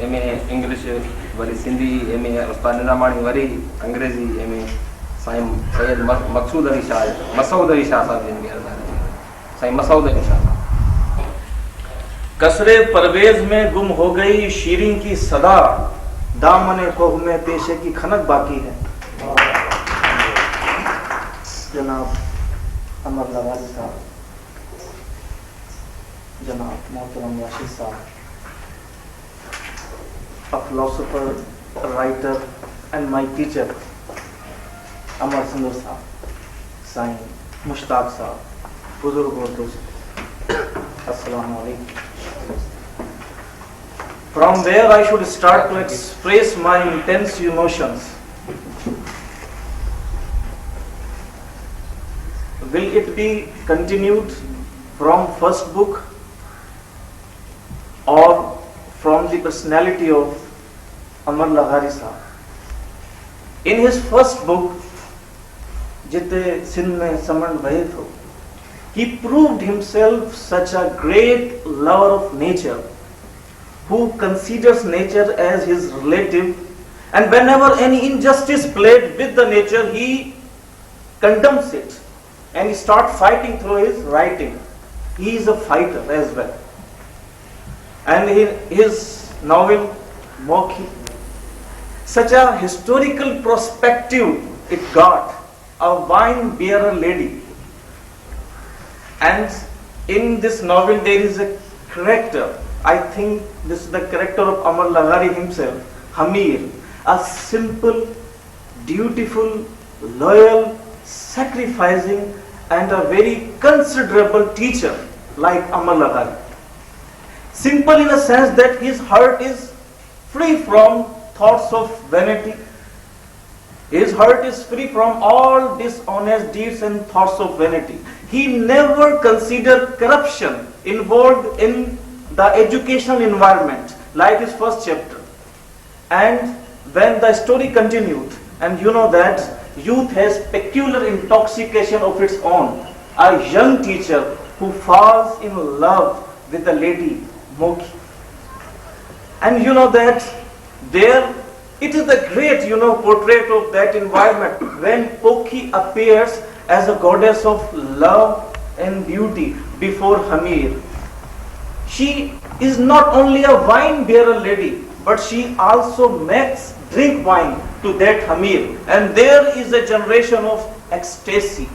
MA English worry Sindhi MA उस्ताद निज़ामाणी worry अंग्रेजी MA Sai Syed Masood Ali Shah साहब जिन साईं मसूद अली शाह। कसरे परवेज में गुम हो गई शीरीं की सदा, दामने कोह में पेशे की खनक बाकी है। जनाब अमर लवारी साहब, जनाब मोहतरम राशिद साहब, a philosopher, a writer, and my teacher, Amar Sundar Saab, Sain Mushtaq Saab, Buzurg aur dost, Assalamu alaikum. From where I should start to express my intense emotions? Will it be continued from first book or from the personality of Amar Lahari Sahab? In his first book, Jite Sindh Mein Samand Bahe Tho, he proved himself such a great lover of nature, who considers nature as his relative, and whenever any injustice played with the nature, he condemns it and he starts fighting through his writing. He is a fighter as well. And his novel Mokhi, such a historical perspective it got, a wine bearer lady. And in this novel there is a character, I think this is the character of Amar Lahari himself, Hamir, a simple, dutiful, loyal, sacrificing and a very considerable teacher like Amar Lahari. Simple in a sense that his heart is free from thoughts of vanity. His heart is free from all dishonest deeds and thoughts of vanity. He never considered corruption involved in the educational environment, like his first chapter. And when the story continued, and you know that youth has peculiar intoxication of its own, a young teacher who falls in love with the lady Mokhi. And you know that there it is the great portrait of that environment when Mokhi appears as a goddess of love and beauty before Hamir. She is not only a wine bearer lady, but she also makes drink wine to that Hamir, and there is a generation of ecstasy.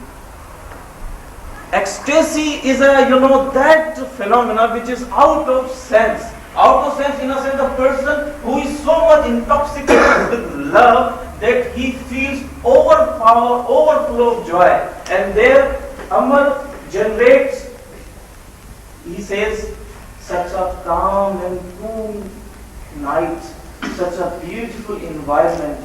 Ecstasy is that phenomena which is out of sense in a sense, the person who is so much intoxicated with love that he feels overflow of joy. And there Amar generates, he says, such a calm and cool night, such a beautiful environment.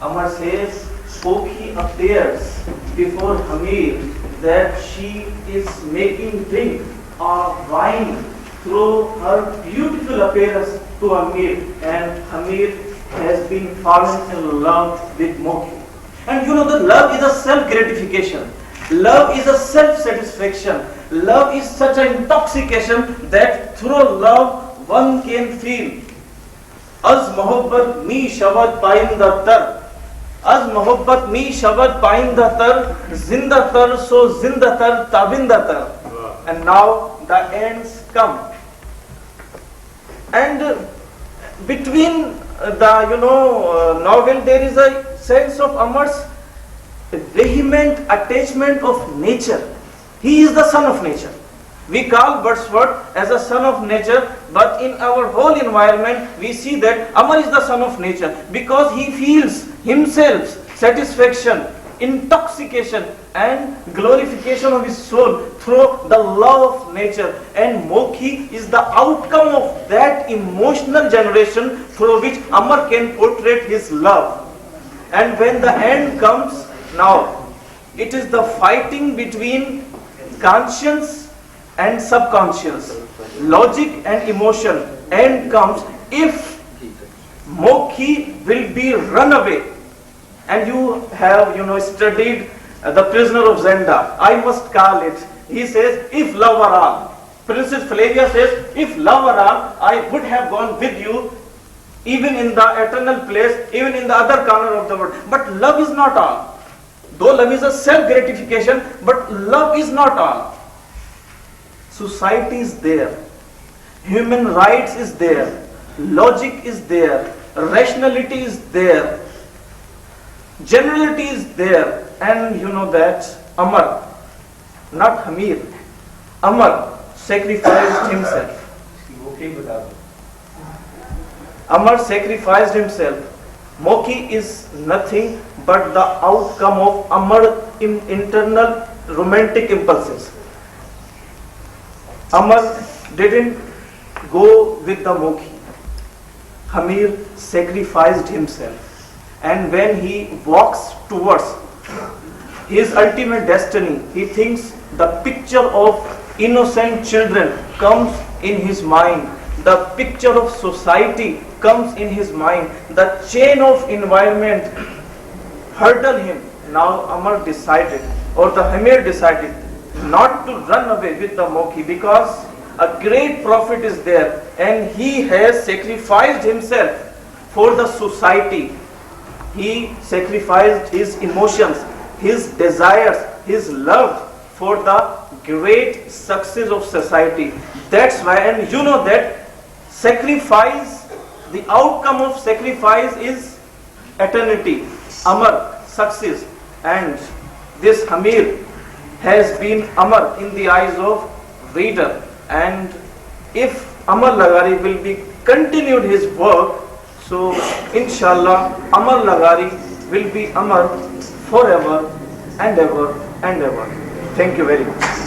Amar says, Mokhi appears before Hamir that she is making drink or wine through her beautiful appearance to Hamir, and Hamir has been fallen in love with Mokhi. And that love is a self-gratification. Love is a self-satisfaction. Love is such an intoxication that through love one can feel. Az mohabbat mi shabad painda tar. Az mohabbat mi shabad painda tar. Zinda tar so zinda tar tabinda tar. And now the ends come. And between the novel there is a sense of Amar's vehement attachment of nature. He is the son of nature. We call Wordsworth as a son of nature, but in our whole environment we see that Amar is the son of nature because he feels himself satisfaction, intoxication and glorification of his soul through the love of nature. And Mokhi is the outcome of that emotional generation through which Amar can portray his love. And when the end comes, now it is the fighting between conscience and subconscious, logic and emotion. End comes if Mokhi will be run away. And you have studied The Prisoner of Zenda, I must call it. He says, if love were all, Princess Flavia says, if love were all, I would have gone with you even in the eternal place, even in the other corner of the world. But love is not all. Though love is a self-gratification, but love is not all. Society is there, human rights is there, logic is there, rationality is there, generality is there, and you know that Amar, not Hamir, Amar sacrificed himself. Amar sacrificed himself. Moki is nothing but the outcome of Amar internal romantic impulses. Amar didn't go with the Moki. Hamir sacrificed himself. And when he walks towards his ultimate destiny, he thinks the picture of innocent children comes in his mind. The picture of society comes in his mind. The chain of environment hurdle him. Now Amar decided, or the Hamir decided, not to run away with the Moki, because a great prophet is there and he has sacrificed himself for the society. He sacrificed his emotions, his desires, his love for the great success of society. That's why, and you know that sacrifice, the outcome of sacrifice is eternity, Amar, success. And this Hamir has been Amar in the eyes of reader. And if Amar Lagari will be continued his work, so inshallah Amar Lagari will be Amar forever and ever and ever. Thank you very much.